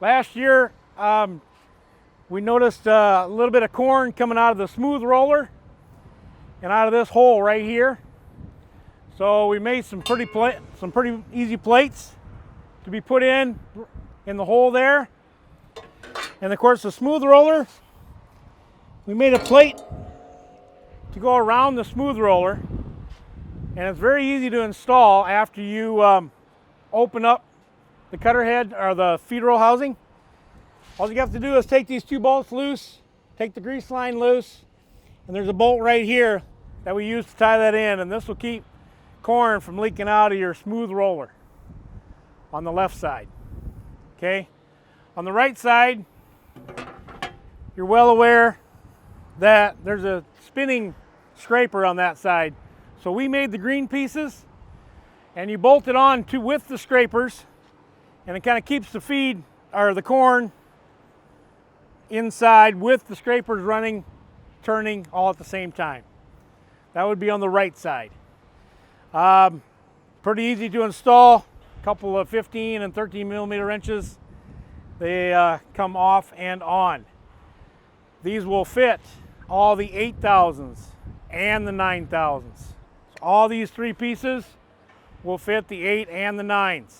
Last year, we noticed a little bit of corn coming out of the smooth roller and out of this hole right here. So we made some pretty easy plates to be put in the hole there. And of course the smooth roller, we made a plate to go around the smooth roller, and it's very easy to install after you open up the cutter head or the feed row housing. All you have to do is take these two bolts loose, take the grease line loose, and there's a bolt right here that we use to tie that in, and this will keep corn from leaking out of your smooth roller on the left side. Okay, on the right side, you're well aware that there's a spinning scraper on that side. So we made the green pieces, and you bolt it on with the scrapers, and it kind of keeps the feed or the corn inside with the scrapers running, turning all at the same time. That would be on the right side. Pretty easy to install. A couple of 15 and 13 millimeter wrenches. They come off and on. These will fit all the 8000s and the 9000s. So all these three pieces will fit the 8 and the 9s.